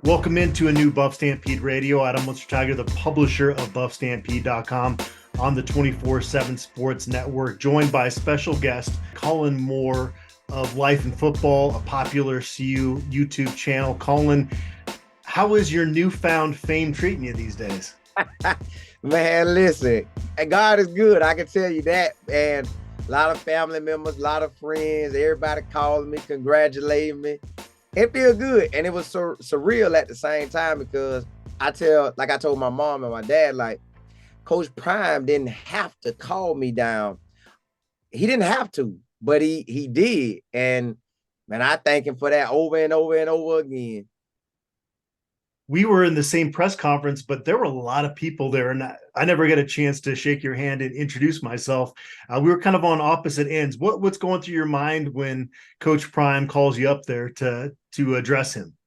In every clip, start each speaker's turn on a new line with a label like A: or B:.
A: Welcome into a new Buff Stampede Radio. Adam Munster-Tiger, the publisher of BuffStampede.com on the 24/7 Sports Network, joined by special guest Colin Moore of Life in Football, a popular CU YouTube channel. Colin, how is your newfound fame treating you these days?
B: Man, listen, God is good. I can tell you that. And a lot of family members, a lot of friends, everybody calling me, congratulating me. It feels good. And it was surreal at the same time because I told my mom and my dad, like, Coach Prime didn't have to call me down. He didn't have to, but he did. And man, I thank him for that over and over and over again.
A: We were in the same press conference, but there were a lot of people there, and I never got a chance to shake your hand and introduce myself. We were kind of on opposite ends. What's going through your mind when Coach Prime calls you up there to address him?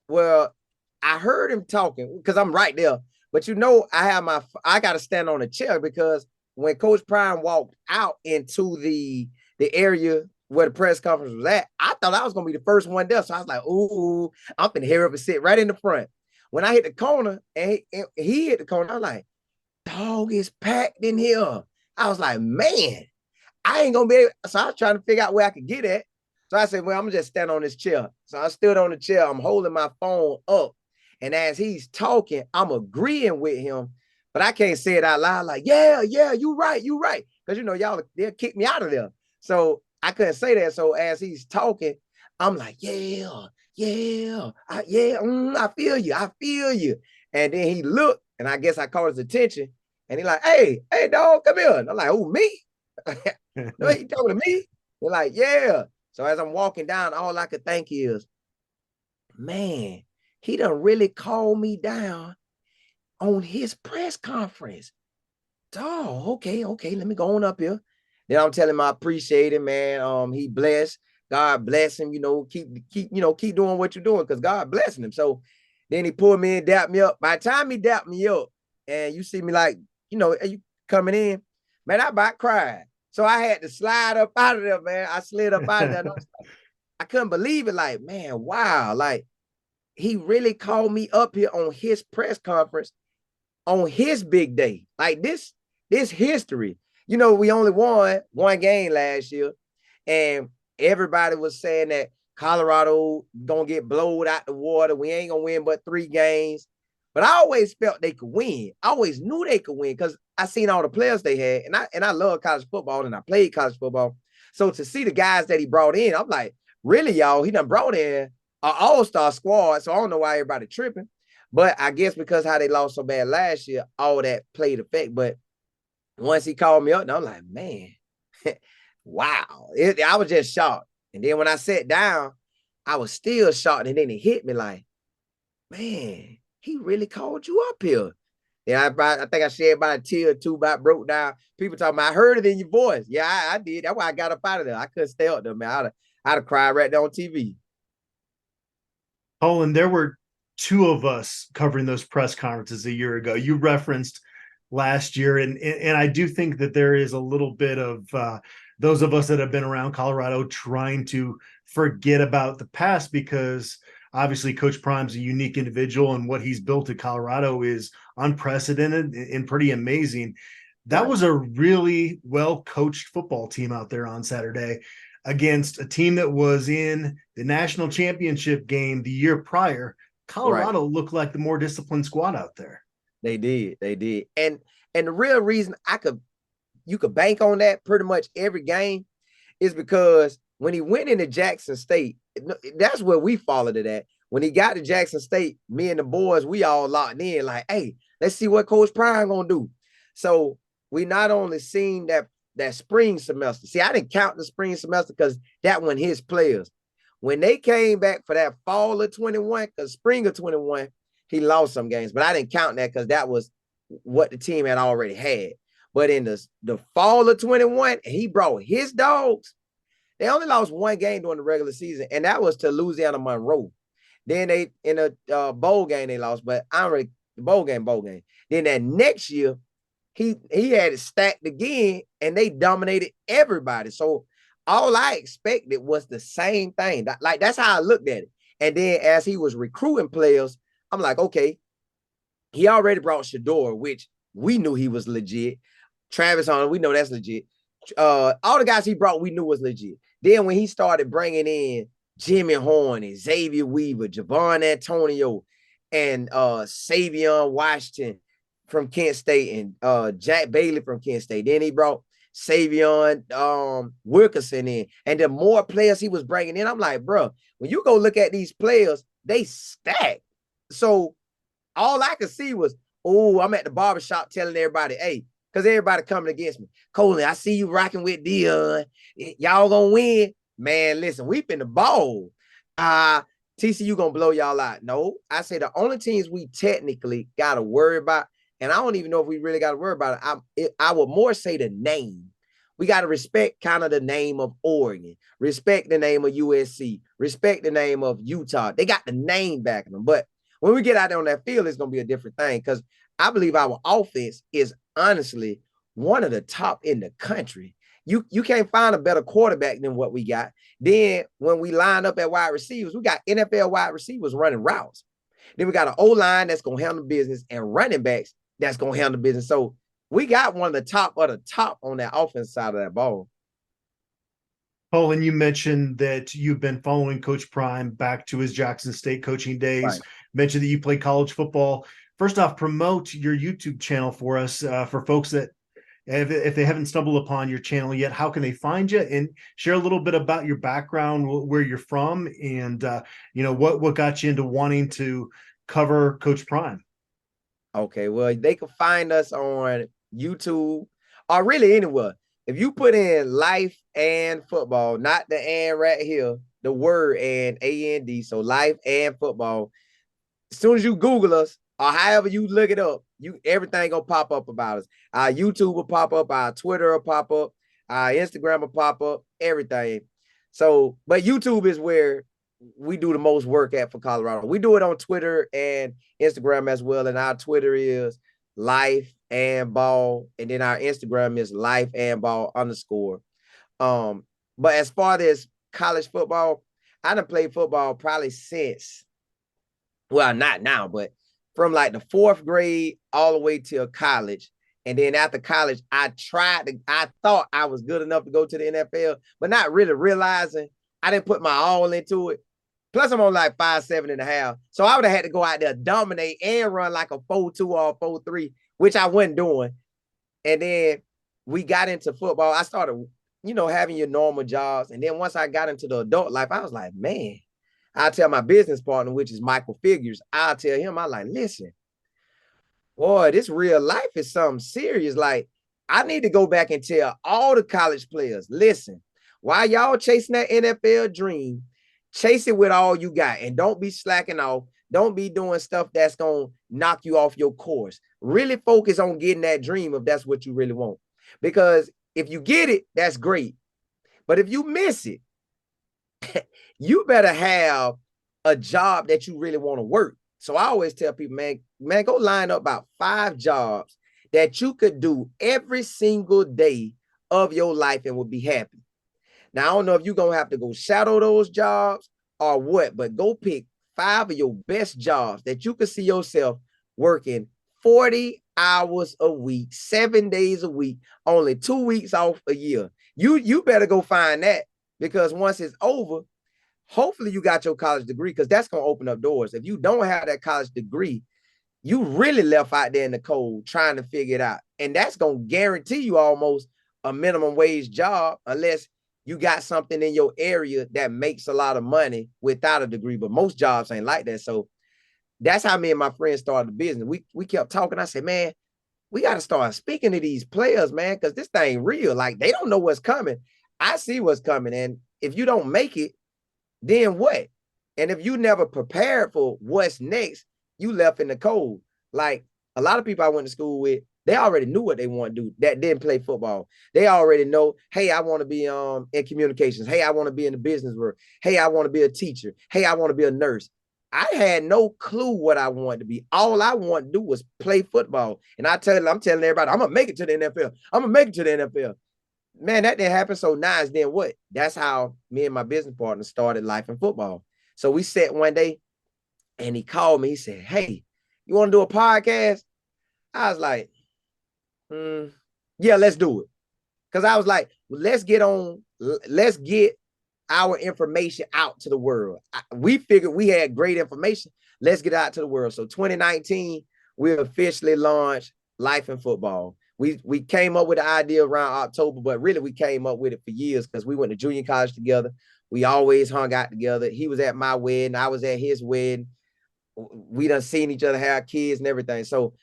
B: Well, I heard him talking because I'm right there, but I got to stand on a chair because when Coach Prime walked out into the area where the press conference was at, I thought I was going to be the first one there. So I was like, ooh, I'm going to hear up and sit right in the front. When I hit the corner and he hit the corner, I was like, dog, is packed in here. I was like, man, I ain't going to be able. So I was trying to figure out where I could get at. So I said, well, I'm going to just stand on this chair. So I stood on the chair. I'm holding my phone up. And as he's talking, I'm agreeing with him. But I can't say it out loud like, yeah, you right. Because, they'll kick me out of there. So I couldn't say that. So as he's talking, I'm like, I feel you. And then he looked, and I guess I caught his attention. And he like, hey, dog, come here. And I'm like, oh, me? No, he talking to me? They're like, yeah. So as I'm walking down, all I could think is, man, he done really called me down on his press conference. Oh, okay, let me go on up here. Then I'm telling him I appreciate it, man. He blessed. God bless him, keep doing what you're doing because God blessing him. So then he pulled me and dapped me up. By the time he dapped me up and you see me like, are you coming in? Man, I about cried. So I had to slide up out of there, man. I slid up out of there. I couldn't believe it. Like, man, wow. Like, he really called me up here on his press conference on his big day. Like this history. We only won one game last year, and everybody was saying that Colorado gonna get blowed out the water. We ain't gonna win but 3 games. But I always felt they could win. I always knew they could win because I seen all the players they had, and I love college football, and I played college football. So to see the guys that he brought in, I'm like, really, y'all? He done brought in an all-star squad. So I don't know why everybody tripping. But I guess because how they lost so bad last year, all that played effect. But once he called me up, I'm like, man, wow. I was just shocked. And then when I sat down, I was still shocked. And then it hit me like, man, he really called you up here. Yeah, I think I shared about a tear or two, about broke down. People talking about, I heard it in your voice. Yeah, I did. That's why I got up out of there. I couldn't stay up there, man. I'd have cried right there on TV.
A: Colin, there were 2 of us covering those press conferences a year ago. You referenced last year, and I do think that there is a little bit of those of us that have been around Colorado trying to forget about the past because obviously Coach Prime's a unique individual, and what he's built at Colorado is unprecedented and pretty amazing. That was a really well-coached football team out there on Saturday against a team that was in the national championship game the year prior. Colorado looked like the more disciplined squad out there.
B: They did. And the real reason you could bank on that pretty much every game is because when he went into Jackson State, that's where we followed it at. When he got to Jackson State, me and the boys, we all locked in like, hey, let's see what Coach Prime gonna do. So we not only seen that spring semester. See, I didn't count the spring semester because that one his players. When they came back for that fall of 21, because spring of 21, he lost some games, but I didn't count that because that was what the team had already had. But in the fall of 21, he brought his dogs. They only lost 1 game during the regular season, and that was to Louisiana Monroe. Then they in a bowl game they lost, but I don't really bowl game. Then that next year, he had it stacked again, and they dominated everybody. So all I expected was the same thing. Like, that's how I looked at it. And then as he was recruiting players, I'm like, okay, he already brought Shador, which we knew he was legit. Travis Hunter, we know that's legit. All the guys he brought, we knew was legit. Then when he started bringing in Jimmy Horn and Xavier Weaver, Javon Antonio, and Savion Washington from Kent State, and Jack Bailey from Kent State. Then he brought Savion Wilkerson in. And the more players he was bringing in, I'm like, bro, when you go look at these players, they stacked. So all I could see was, oh, I'm at the barbershop telling everybody, hey, because everybody coming against me. Colin, I see you rocking with Deion. Y'all gonna win. Man, listen, we finna ball. TCU gonna blow y'all out. No, I say the only teams we technically gotta worry about, and I don't even know if we really gotta worry about it. I would more say the name. We gotta respect kind of the name of Oregon, respect the name of USC, respect the name of Utah. They got the name backing them. But when we get out there on that field, it's gonna be a different thing, because I believe our offense is honestly one of the top in the country. You can't find a better quarterback than what we got. Then when we line up at wide receivers, we got NFL wide receivers running routes. Then we got an O-line that's going to handle business and running backs that's going to handle business. So we got one of the top on that offense side of that ball.
A: Colin, you mentioned that you've been following Coach Prime back to his Jackson State coaching days.
B: Right.
A: Mentioned that you played college football. First off, promote your YouTube channel for us, for folks that if they haven't stumbled upon your channel yet, how can they find you? And share a little bit about your background, where you're from, and what got you into wanting to cover Coach Prime.
B: Okay, well, they can find us on YouTube or really anywhere. If you put in life and football, not the and right here, the word and AND, so life and football. As soon as you Google us or however you look it up, everything gonna pop up about us. Our YouTube will pop up, our Twitter will pop up, our Instagram will pop up, everything. So, but YouTube is where we do the most work at for Colorado. We do it on Twitter and Instagram as well. And our Twitter is life and ball. And then our Instagram is life and ball _. But as far as college football, I done played football probably since, well, not now, but from like the 4th grade all the way till college. And then after college, I thought I was good enough to go to the NFL, but not really realizing I didn't put my all into it. Plus, I'm on like 5'7.5". So I would have had to go out there, dominate, and run like a 4.2 or a 4.3, which I wasn't doing. And then we got into football. I started, having your normal jobs. And then once I got into the adult life, I was like, man, I'll tell my business partner, which is Michael Figures, I'll tell him, I'm like, listen, boy, this real life is something serious. Like, I need to go back and tell all the college players, listen, while y'all chasing that NFL dream, chase it with all you got, and don't be slacking off. Don't be doing stuff that's going to knock you off your course. Really focus on getting that dream if that's what you really want. Because if you get it, that's great. But if you miss it, you better have a job that you really want to work. So I always tell people, man, go line up about 5 jobs that you could do every single day of your life and would be happy. Now, I don't know if you're going to have to go shadow those jobs or what, but go pick 5 of your best jobs that you could see yourself working 40 hours a week, 7 days a week, only 2 weeks off a year. You better go find that, because once it's over, hopefully you got your college degree, because that's going to open up doors. If you don't have that college degree, you really left out there in the cold trying to figure it out. And that's going to guarantee you almost a minimum wage job, unless you got something in your area that makes a lot of money without a degree. But most jobs ain't like that. So that's how me and my friends started the business. We kept talking. I said, man, we got to start speaking to these players, man, because this thing real. Like, they don't know what's coming. I see what's coming. And if you don't make it, then what? And if you never prepared for what's next, you left in the cold. Like, a lot of people I went to school with, they already knew what they want to do that didn't play football. They already know, hey, I want to be in communications. Hey, I want to be in the business world. Hey, I want to be a teacher. Hey, I want to be a nurse. I had no clue what I wanted to be. All I wanted to do was play football. And I'm telling everybody, I'm going to make it to the NFL. I'm going to make it to the NFL. Man, that didn't happen. So now it's then what? That's how me and my business partner started Life in Football. So we sat one day and he called me. He said, "Hey, you want to do a podcast?" I was like, yeah, let's do it. Because I was like, well, let's get our information out to the world. We figured we had great information. Let's get out to the world. So 2019, we officially launched Life in Football. We came up with the idea around October, but really we came up with it for years because we went to junior college together. We always hung out together. He was at my wedding. I was at his wedding. We done seen each other have kids and everything. So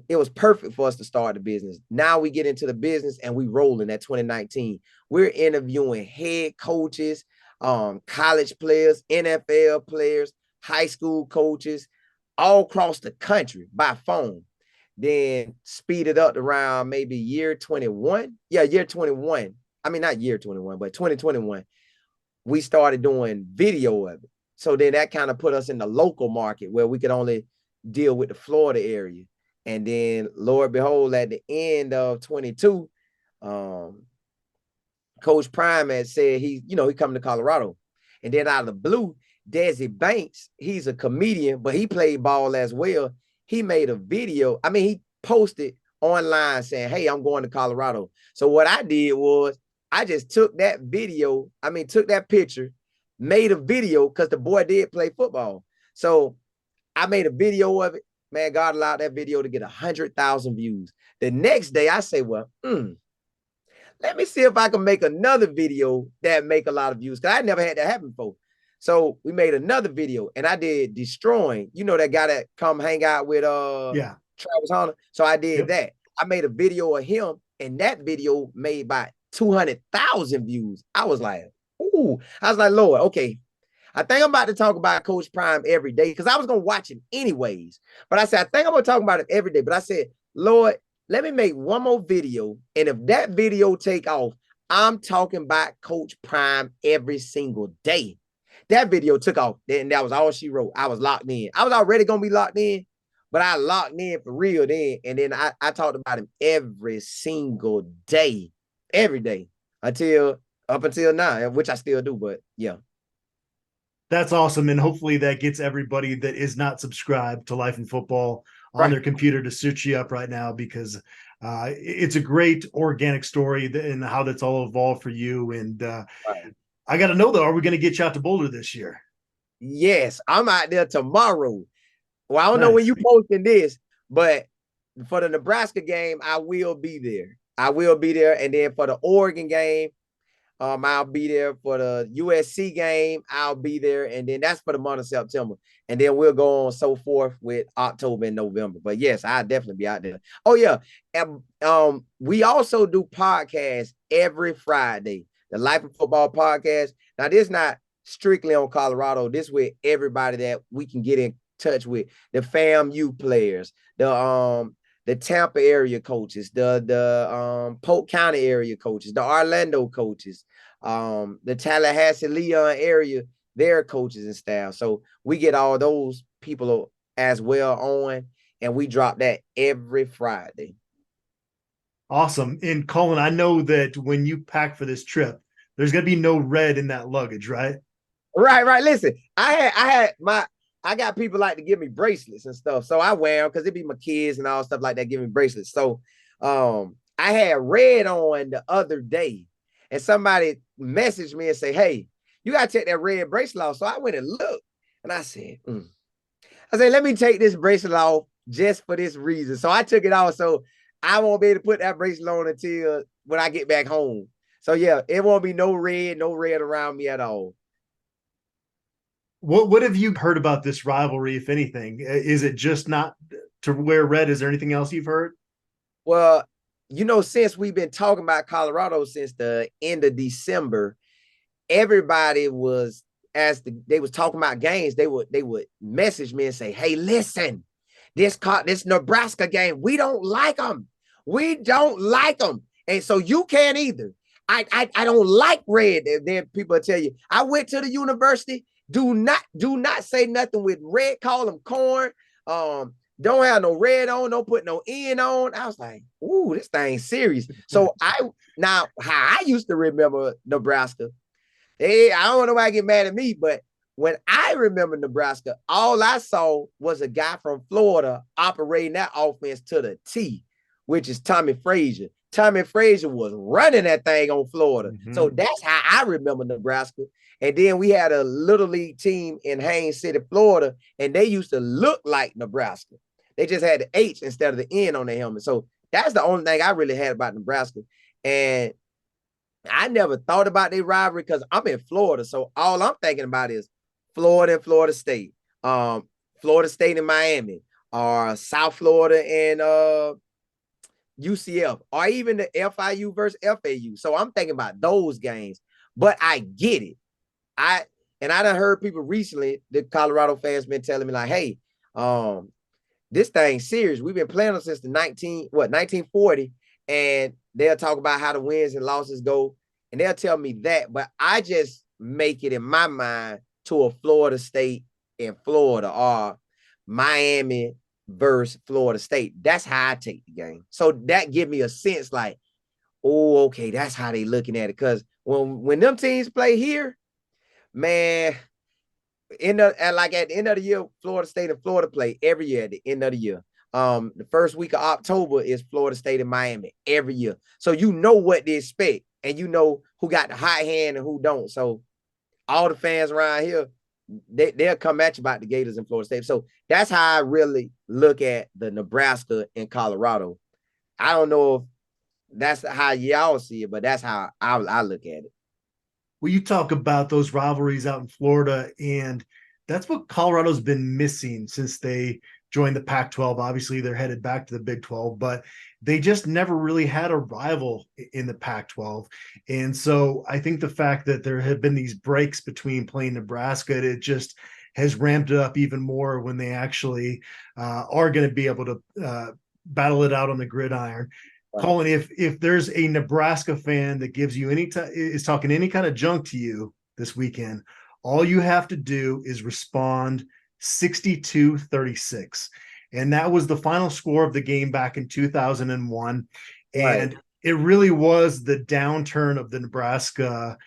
B: it was perfect for us to start the business. Now we get into the business and we rolling at 2019. We're interviewing head coaches, college players, NFL players, high school coaches, all across the country by phone. Then speed it up around maybe year 21. Yeah, year 21. I mean, not year 21, but 2021. We started doing video of it. So then that kind of put us in the local market where we could only deal with the Florida area. And then, Lord behold, at the end of 22, Coach Prime had said he coming to Colorado. And then out of the blue, Desi Banks, he's a comedian, but he played ball as well. He made a video. I mean, he posted online saying, "Hey, I'm going to Colorado." So what I did was I just took that video, took that picture, made a video because the boy did play football. So I made a video of it. Man, God allowed that video to get 100,000 views. The next day, I say, well, let me see if I can make another video that make a lot of views because I never had that happen before. So we made another video and I did Destroying. You know that guy that come hang out with Travis Hunter. So I did that. I made a video of him and that video made by 200,000 views. I was like, ooh. I was like, Lord, okay. I think I'm about to talk about Coach Prime every day because I was going to watch him anyways. But I said, I think I'm going to talk about it every day. But I said, Lord, let me make one more video. And if that video take off, I'm talking about Coach Prime every single day. That video took off. And that was all she wrote. I was locked in. I was already going to be locked in, but I locked in for real then. And then I talked about him every single day, every day up until now, which I still do. But yeah.
A: That's awesome. And hopefully that gets everybody that is not subscribed to Life in Football on their computer to search you up right now, because it's a great organic story and how that's all evolved for you. And I got to know, though, are we going to get you out to Boulder this year?
B: Yes, I'm out there tomorrow. Well, I don't know when you posting this, but for the Nebraska game, I will be there. And then for the Oregon game, I'll be there. For the USC game, I'll be there. And then that's for the month of September. And then we'll go on so forth with October and November. But yes, I'll definitely be out there. Oh, yeah. And we also do podcasts every Friday. The Life of Football podcast. Now, this is not strictly on Colorado. This with everybody that we can get in touch with. The FAMU players, the Tampa area coaches, the Polk County area coaches, the Orlando coaches, the Tallahassee, Leon area, their coaches and staff. So we get all those people as well on, and we drop that every Friday.
A: Awesome. And Colin, I know that when you pack for this trip, there's going to be no red in that luggage, right?
B: Right. Listen, I got people like to give me bracelets and stuff. So I wear them because it be my kids and all stuff like that, give me bracelets. So I had red on the other day and somebody messaged me and say, "Hey, you got to take that red bracelet off." So I went and looked and I said, let me take this bracelet off just for this reason. So I took it off. So I won't be able to put that bracelet on until when I get back home. So yeah, it won't be no red around me at all.
A: What have you heard about this rivalry, if anything? Is it just not to wear red? Is there anything else you've heard?
B: Well, since we've been talking about Colorado since the end of December, everybody was, they was talking about games, they would message me and say, "Hey, listen, this Nebraska game, we don't like them. We don't like them. And so you can't either. I don't like red." And then people tell you, "I went to the university. Do not say nothing with red. Call them corn. Don't have no red on. Don't put no N on." I was like, "Ooh, this thing's serious." So how I used to remember Nebraska. I don't know why I get mad at me, but when I remember Nebraska, all I saw was a guy from Florida operating that offense to the T, which is Tommy Frazier. Tommy Frazier was running that thing on Florida. So that's how I remember Nebraska. And then we had a little league team in Haines City, Florida, and they used to look like Nebraska. They just had the H instead of the N on their helmet. So that's the only thing I really had about Nebraska. And I never thought about their rivalry because I'm in Florida. So all I'm thinking about is Florida and Florida State, Florida State and Miami, or South Florida and UCF, or even the FIU versus FAU. So I'm thinking about those games, but I get it. I done heard people recently, the Colorado fans been telling me like, hey, this thing's serious. We've been playing them since the 1940, and they'll talk about how the wins and losses go, and they'll tell me that, but I just make it in my mind to a Florida State in Florida or Miami versus Florida State. That's how I take the game. So that give me a sense like, oh, okay, that's how they looking at it. Because when them teams play here, man, like at the end of the year, Florida State and Florida play every year at the end of the year. The first week of October is Florida State and Miami every year. So you know what to expect, and you know who got the hot hand and who don't. So all the fans around here, they'll come at you about the Gators in Florida State. So that's how I really look at the Nebraska and Colorado. I don't know if that's how y'all see it, but that's how I look at it.
A: Well, you talk about those rivalries out in Florida, and that's what Colorado's been missing since they joined the Pac-12. Obviously, they're headed back to the Big 12, but they just never really had a rival in the Pac-12. And so I think the fact that there have been these breaks between playing Nebraska, it just has ramped it up even more when they actually are going to be able to battle it out on the gridiron. Colin, if there's a Nebraska fan that gives you is talking any kind of junk to you this weekend, all you have to do is respond 62-36. And that was the final score of the game back in 2001. And it really was the downturn of the Nebraska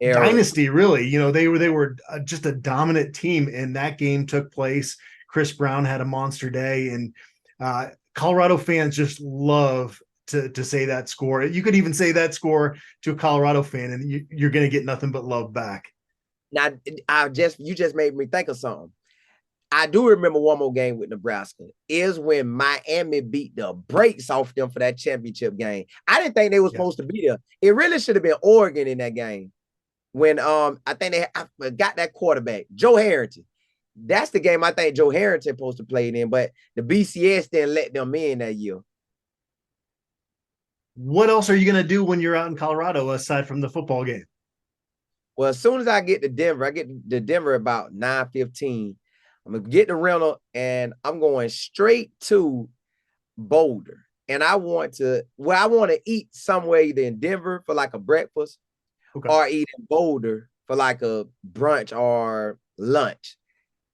A: dynasty, really. You know, they were just a dominant team, and that game took place. Chris Brown had a monster day, and Colorado fans just love to say that score. You could even say that score to a Colorado fan, and you're going to get nothing but love back.
B: Now, you just made me think of something. I do remember one more game with Nebraska is when Miami beat the brakes off them for that championship game. I didn't think they were supposed to be there. It really should have been Oregon in that game. When I think I got that quarterback, Joe Harrington. That's the game I think Joe Harrington supposed to play in, but the BCS didn't let them in that year.
A: What else are you going to do when you're out in Colorado aside from the football game?
B: Well, as soon as I get to Denver, I get to Denver about 9:15. I'm going to get the rental, and I'm going straight to Boulder. And I want to eat somewhere either in Denver for like a breakfast or eat in Boulder for like a brunch or lunch.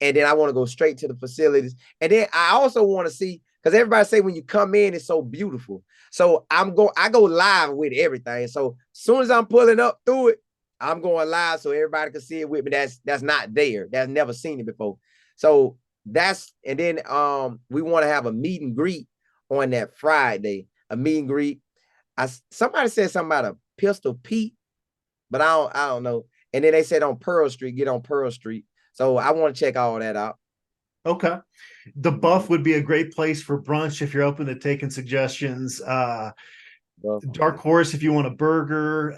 B: And then I want to go straight to the facilities. And then I also want to see, because everybody say when you come in, it's so beautiful. So I go live with everything. So as soon as I'm pulling up through it, I'm going live so everybody can see it with me. That's not there. That's never seen it before. So and then we want to have a meet and greet on that Friday. A meet and greet. Somebody said something about a Pistol Pete, but I don't know. And then they said on Pearl Street, get on Pearl Street. So I want to check all that out.
A: Okay. The Buff would be a great place for brunch if you're open to taking suggestions. Dark Horse, if you want a burger,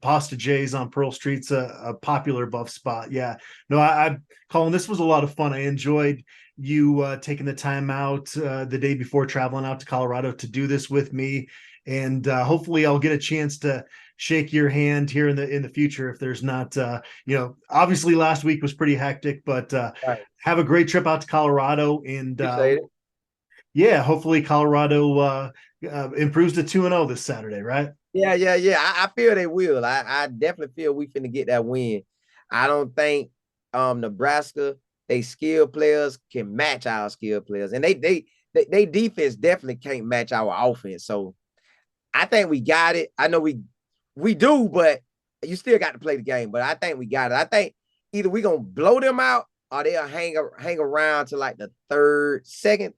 A: Pasta J's on Pearl Street's a popular Buff spot. Yeah. No, Colin, this was a lot of fun. I enjoyed you taking the time out the day before traveling out to Colorado to do this with me. And hopefully I'll get a chance to shake your hand here in the future if there's not obviously last week was pretty hectic, but have a great trip out to Colorado, and hopefully Colorado improves to 2-0 this Saturday, right?
B: Yeah. I feel they will. I definitely feel we finna get that win. I don't think Nebraska, they skilled players can match our skilled players, and they defense definitely can't match our offense. So I think we got it. I know we do, but you still got to play the game. But I think we got it. I think either we gonna blow them out or they'll hang around to like the second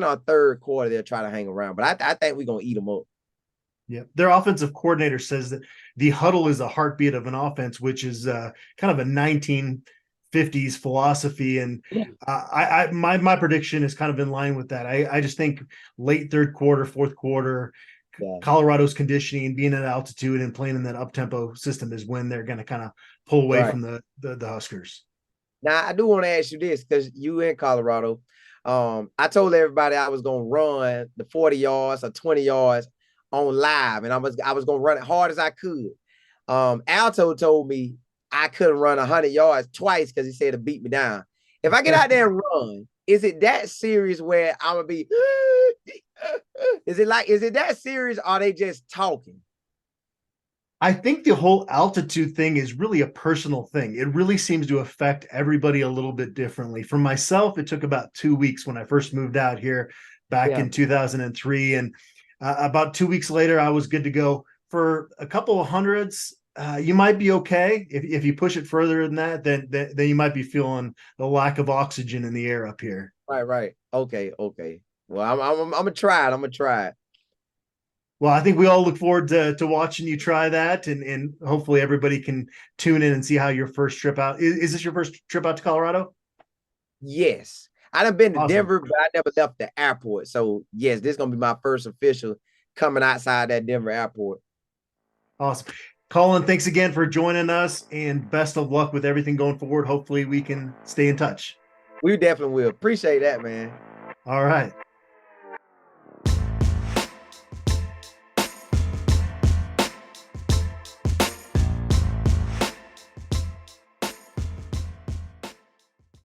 B: or third quarter. They'll try to hang around, but I think we're gonna eat them up.
A: Yeah, their offensive coordinator says that the huddle is a heartbeat of an offense, which is kind of a 1950s philosophy. And my prediction is kind of in line with that. I just think late third quarter, fourth quarter, Colorado's conditioning, being at altitude and playing in that up tempo system is when they're going to kind of pull away from the Huskers.
B: Now I do want to ask you this because you in Colorado. I told everybody I was gonna run the 40 yards or 20 yards on live, and I was gonna run it hard as I could. Alto told me I couldn't run 100 yards twice because he said to beat me down. If I get out there and run, is it that serious where I'm gonna be? Is it that serious? Or are they just talking?
A: I think the whole altitude thing is really a personal thing. It really seems to affect everybody a little bit differently. For myself, it took about 2 weeks when I first moved out here back in 2003. And about 2 weeks later, I was good to go. For a couple of hundreds, you might be okay. If you push it further than that, then you might be feeling the lack of oxygen in the air up here.
B: Right. Okay. Well, I'm gonna try it. I'm gonna try it.
A: Well, I think we all look forward to watching you try that, and hopefully everybody can tune in and see how your first trip out. Is this your first trip out to Colorado?
B: Yes. I done been to
A: Awesome.
B: Denver, but I never left the airport. So yes, this is gonna be my first official coming outside that Denver airport.
A: Awesome. Colin, thanks again for joining us, and best of luck with everything going forward. Hopefully we can stay in touch.
B: We definitely will. Appreciate that, man.
A: All right.